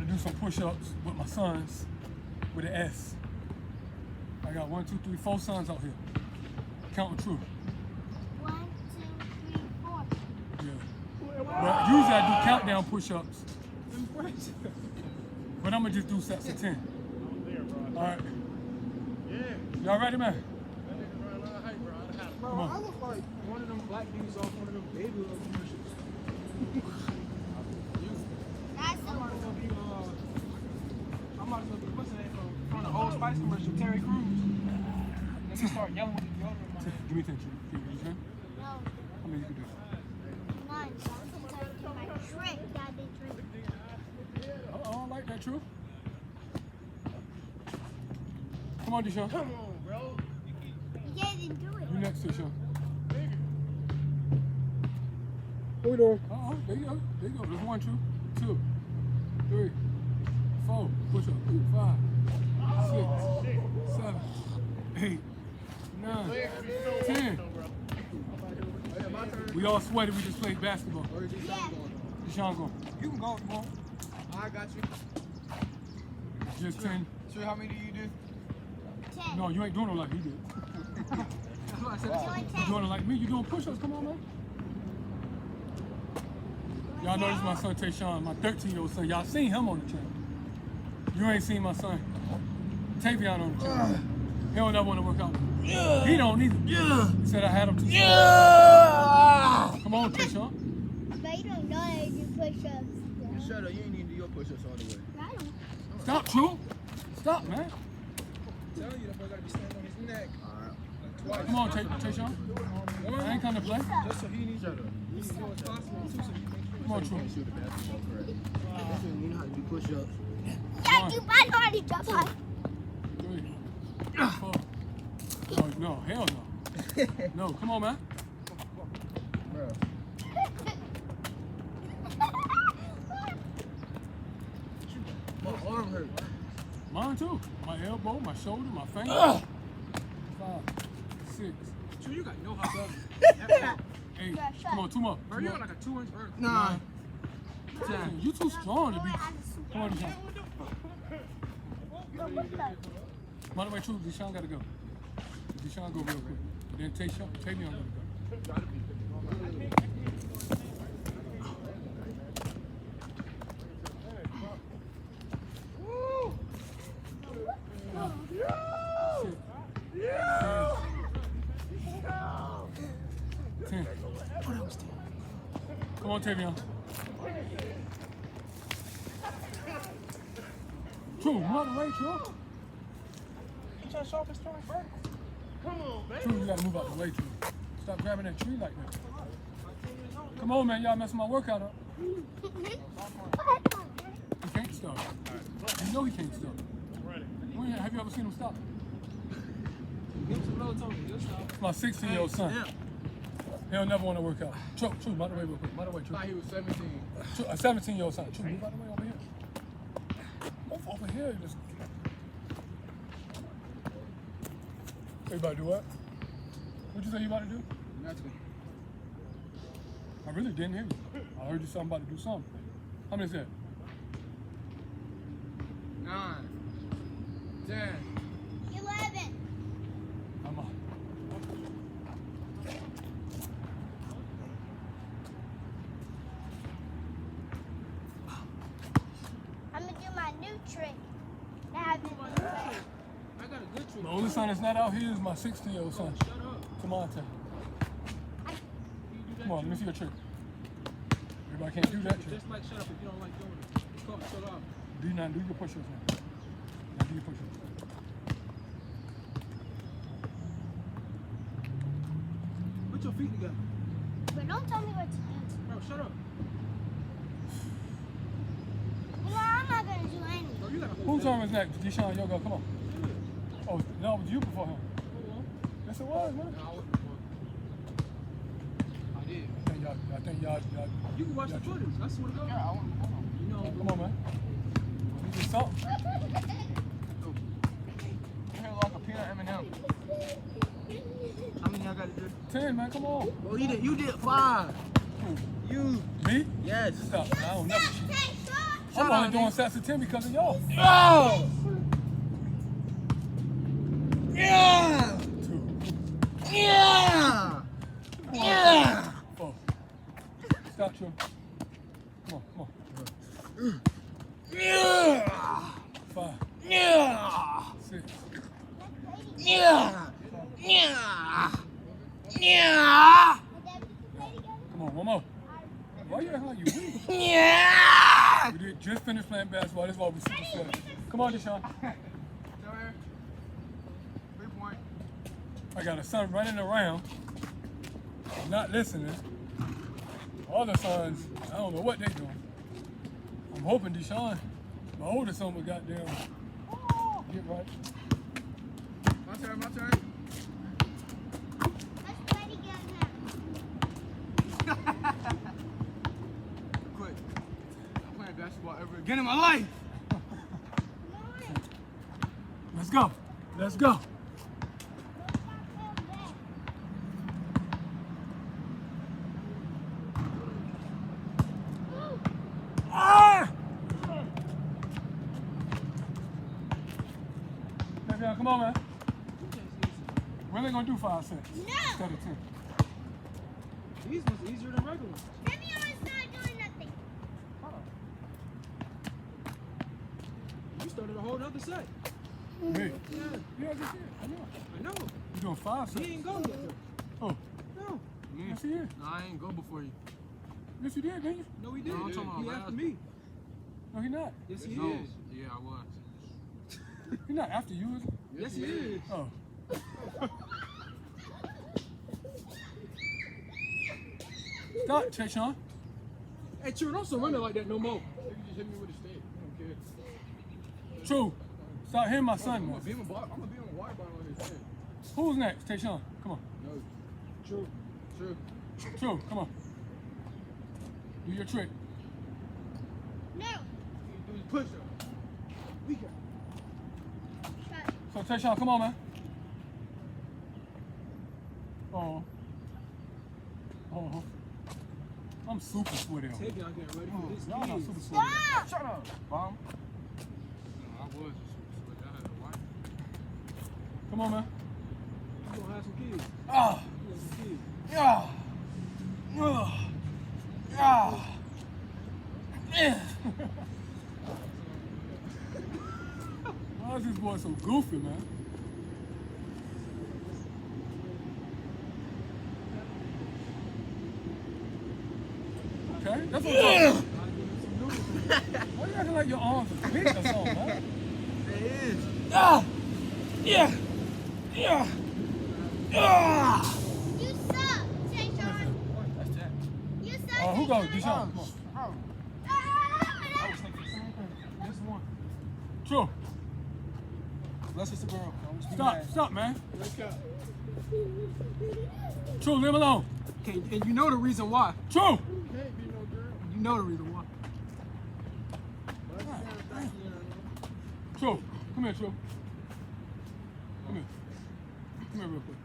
to do some push-ups with my sons with an S. I got 1, 2, 3, 4 sons out here. Counting true. 1, 2, 3, 4. Yeah. But usually I do countdown push-ups. But I'm gonna just do sets of 10. All right. Yeah. Y'all ready, man? Bro, Come on. I look like one of them black dudes off one of them baby little commercials. That's I might as well be, what's the name from the Old Spice commercial, Terry Crews. Niggas start yelling with the deodorant in my hand. Give me 10, True. Give me 10. No, How many you can do? none. That's my trick that I did drink. I don't like that, True. Come on, Deshaun. Come on, bro. Yeah, didn't do it. You next, Deshaun. What we doing? There you go. There you go. There's 1, 2, 2, 3, 4. Push up. 5, 6, 7, 8, 9, 10. We all sweated. We just played basketball. Where's your shot going? Deshaun go. You can go if you want. I got you. Just 10. Sure, how many do you do? 10. No, you ain't doing it like he did. That's what I said. Doing You 10. doing it like me. You doing push-ups. Come on, man. Y'all know this is my son Tayshawn, my 13-year-old son. Y'all seen him on the channel. You ain't seen my son Tavion on the channel. He don't ever want to work out. He don't either. He said I had him too small. Come on, Tayshawn. But you don't know how to do push-ups. Shut up, you ain't need to do your push-ups all the way. I don't. Stop, True. Stop, man. I'm telling you, that boy gotta be standing on his neck. Like Come on, Tayshawn. I ain't come to play. Just so he needs to do as possible too, so he makes sure. Come on, True. Shoot the basketball correct. You know how to do push-ups. Yeah, you might already jump high. 3, 4. No, hell no. No, come on, man. Bro. My arm hurt. Mine too. My elbow, my shoulder, my finger. 5, 6, So you got no hot 8. Come on, 2 more. Bro, you got like a 2-inch earth. 9, 10. You too strong to be. Come on, Deshaun. By the way, True, Deshaun gotta go. Deshaun go real quick. Then Tavion gotta go. Come on, Tavion. True, run away, True. You trying to show off his strong vertical? Come on, baby. True, you gotta move out the way, True. Stop grabbing that tree like that. Come on, man, y'all messing my workout up. He can't stop. You know he can't stop. Have you ever seen him stop? Give him some melatonin. He'll stop. It's my 16-year-old son. He'll never want to work out. True, by the way, real quick. By the way, I True. thought he was 17. True, a 17-year-old son. True, move by the way over here. Move over here. You just... So you about to do what? What'd you say you about to do? Nothing. I really didn't hear you. I heard you something about to do something. How many is that? 9, 10. 11. I'm on. I'm gonna do my new trick. I haven't been doing. I got a good trick. The only son that's not out here is my 16-year-old son. Shut up. Come on, Tay. You do that Come on, let me trick. see your trick. Everybody can't do that trick. Just like shut up if you don't like doing it. Shut up. Do your push-ups now. Now do your push-ups. Put your feet together. But don't tell me what to do. Bro, shut up. You know, I'm not gonna do anything. Bro, you gotta hold Whose that. turn is next? Deshaun, yo, go, come on. Oh, no, it was you before him. Yes, it was, man. No, I wasn't before. I did. I think y'all. You can watch the footage. I swear to God. Yeah, I want to. You know, Come on, man. You did something. your hair like a peanut M&M. How many I got to do? 10, man, come on. Well, you did 5. Who? You. Me? Yes. Stop, man. I don't never cheat. Shut I'm only doing sets of 10 because of y'all. Oh! Yeah! 2, Yeah! Yeah! 4. Stop, True. Come on. Yeah! 5, Yeah! 6. Yeah! Yeah! Yeah! Come on, one more. Why you acting like you weak? Yeah! We did just finish playing basketball. This is why we super sweaty. Come on, Deshaun. 3 point. I got a son running around, not listening. All the sons, I don't know what they doing. I'm hoping Deshaun, my oldest son, would goddamn get right. My turn. Let's play together now. Quit. I'm playing basketball ever again in my life. Let's go. Let's go. Ah! Now, come on, man. We're only gonna do 5 sets instead of 10. These ones easier than regular ones. Everyone's not doing nothing. You started a whole other set. Me? Yeah, Yeah, I just did. I know. I know. You're doing 5 sets. He ain't go yet. Oh, No. yes, he is. No, I ain't go before you. Yes, you did, didn't you? No, he didn't. No, I'm talking about He last- after me. No, he's not. Yes, he No. is. Yeah, I was. He's not after you, is he? Yes, he is. Oh. Stop, Tayshaun. Hey, True, don't surrender like that no more. You just hit me with a stick. I don't care. True. Stop hitting my son, I'm man. gonna be him a water bottle on his head. Who's next? Tayshaun, come on. No. True. True. True, come on. Do your trick. No. Do his push up. We got. So, Tayshaun, come on, man. Oh. Oh. I'm super sweaty. Tavion getting ready for this Y'all not game. super sweaty. Stop. Shut up, bomb. No, I was just but I had a wife. Come on, man. You gonna have some kids. Ah. You have some kids. Yeah. Yeah. Yeah. Why is this boy so goofy, man? Okay, that's what I'm talking about. Why you acting like your arms are big or something, man? It is. Ah! Yeah! Yeah! Ah! You suck, Tayshaun. That's that. You suck. Who goes? Tayshaun. Deshaun, come on. I was thinking the same thing. This one. True. Unless it's a girl. Stop, man. Wake up. True, leave him alone. Okay, and you know the reason why. True. Can't be no girl. You know the reason why. True. Come here, True. Come here. Come here real quick.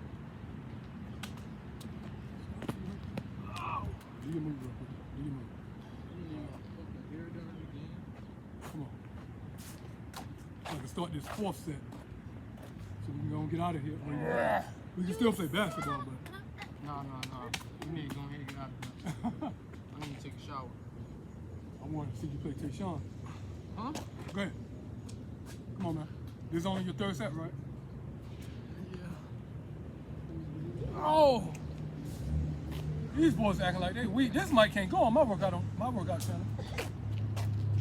Do your move real quick. Do your move. Come on. So I can start this 4th set. So we can go and get out of here. We can still play basketball, but No. You need to go ahead and get out of here. I need to take a shower. I want to see you play Tayshaun. Huh? Go ahead. Come on, man. This is only your 3rd set, right? Yeah. Oh! These boys acting like they weak. This mic can't go on my workout channel.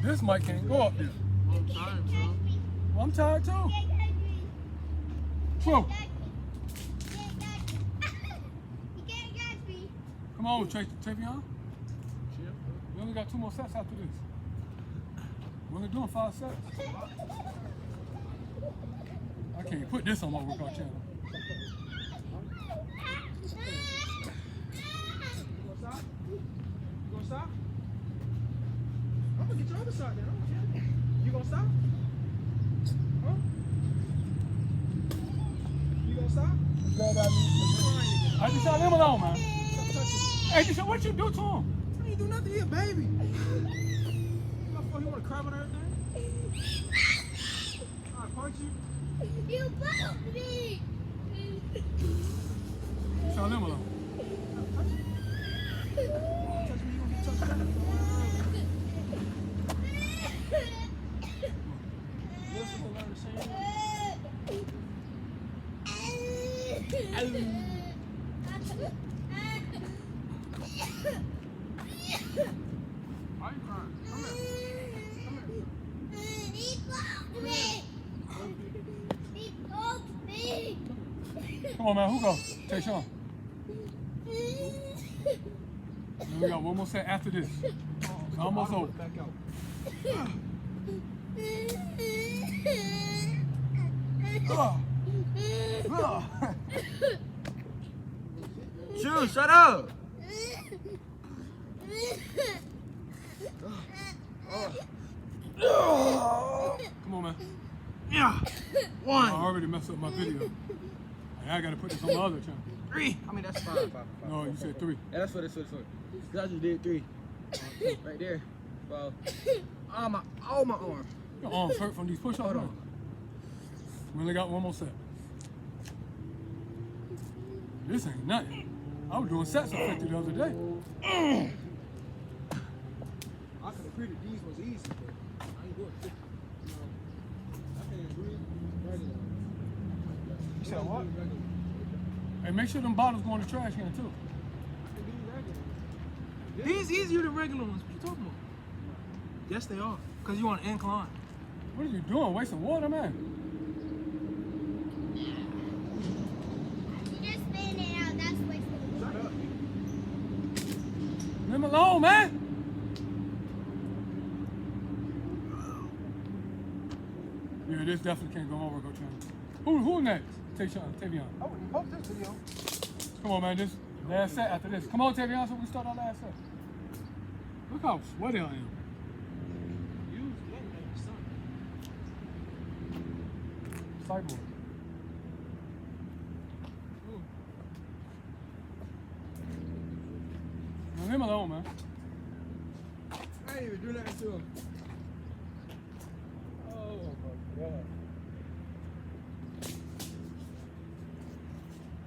This mic can't go up there. I'm tired, bro. Well, I'm tired too. True. Come on, Tavion. Yeah. We only got 2 more sets after this. We're only doing 5 sets. I can't put this on my workout channel. You gonna stop? I'm gonna get your other side then. I don't care. You gonna stop? Huh? You gonna stop? I just shot him alone, man. Stop touching me. Hey, Deshaun, what you do to him? I ain't do nothing here, baby. How far you wanna crab and everything? I punch you. You bumped me. Tell them alone. Touch me, you gonna get touched back. Your sister learned the same way. Why you crying? Come here. He bumped me. He bumped me. Come on, man. Who go? Tayshawn. And we got one more set after this. It's almost over. Back out. Shoot, shut up. Come on, man. Yeah. I already messed up my video. I gotta put this on my other channel. 3. I mean, that's 5. No, you said 3. Yeah, that's what it's for. Cause I just did 3. Right there. Well, oh my arm. Your arms hurt from these push-ups. Hold man. on. We only got one more set. This ain't nothing. I was doing sets of 50 the other day. I could have figured these was easy, but I ain't doing 50. You know, I can't breathe. Regular. You said what? Hey, make sure them bottles go in the trash can too. These easier than regular ones. What you talking about? Yes, they are. Cause you on an incline. What are you doing? Wasting water, man. You just spin it out. That's wasting Shut water. up. Leave him alone, man. Yeah, this definitely can't go on workout channel. Who next? Tavion. I wouldn't post this video. Come on, man. This last set after this. Come on, Tavion, so we start our last set. Look how sweaty I am. Use leg in the sun. Cyborg. Now, leave him alone, man. I ain't even do nothing to him. Oh my god.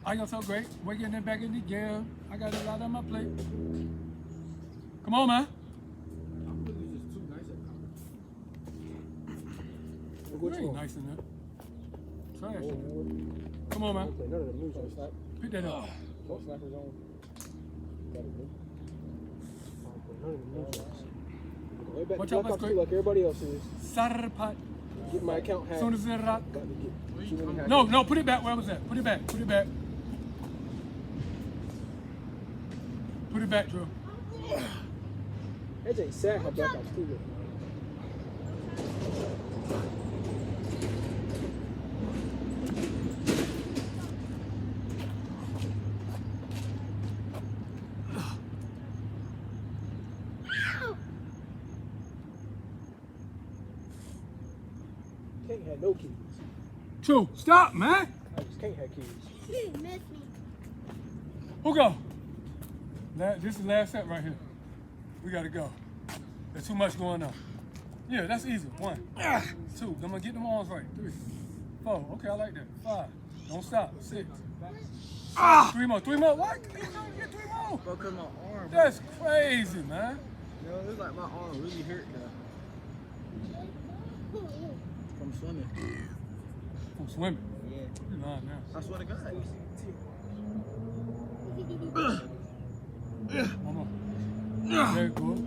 I got so great. We're getting it back in the game. I got a lot on my plate. Come on, man. I'm really just too nice at You college. ain't nice in that. Trash in that. Come on, man. Okay, none of them moves on slap. Pick that up. No slappers on. Got it, man. None of them moves on. Right back Watch to out, black ops let's 2 like everybody else is. Sarpat. Get my account hacked. Soon as it rock. Got to get too many hackers. No, put it back where I was at. Put it back. Put it back. Put it back, Drew. That ain't sad how black ops 2 look. Can't have no kids. True. Stop, man. I just can't have kids. You missed me. Who go? This is the last set right here. We gotta go. There's too much going on. Yeah, that's easy. 1, 2. I'm gonna get them arms right. 3, 4. Okay, I like that. 5. Don't stop. 6. 3 more. 3 more. What? You trying to get 3 more? Bro, cause my arm. That's crazy, man. Yo, it's like my arm really hurt now. From swimming. From swimming. Yeah. You lying now. I swear to God. One more. Very good.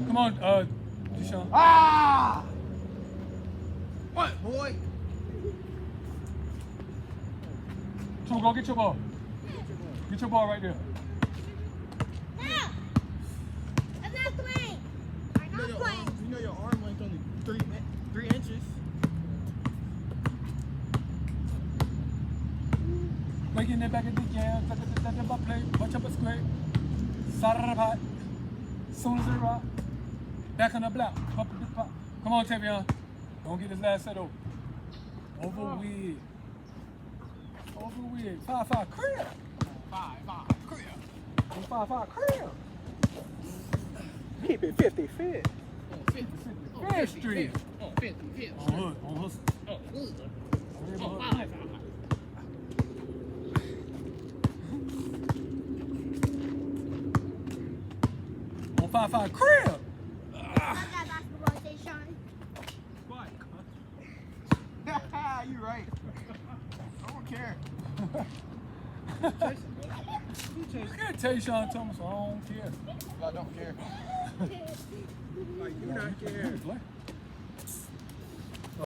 Come on, Deshaun. Ah! What, boy? So go get your ball. Get your ball right there. No! I'm not playing. I'm You know not your playing. arm, you know your arm length only 3 inches. Making it back in the jam. Watch up a square. Sarpat. Soon as it rock. Back on the block. Pop, pop, pop. Come on, Tavion. Don't get this last set over. Over with. Over with. 5-5 clear. 5-5 clear. 5-5 clear. Keep it 50 fit. Fifth Street. Oh, 50, 50. On Hood, on Hustle. Oh, good. On Oh, Hood. 5. On 5-5 crib. I got basketball, say Sean. Quiet. You right. I don't care. You can't tell Tayshawn Thomas, I don't care. I don't care. Like, you not care. Play.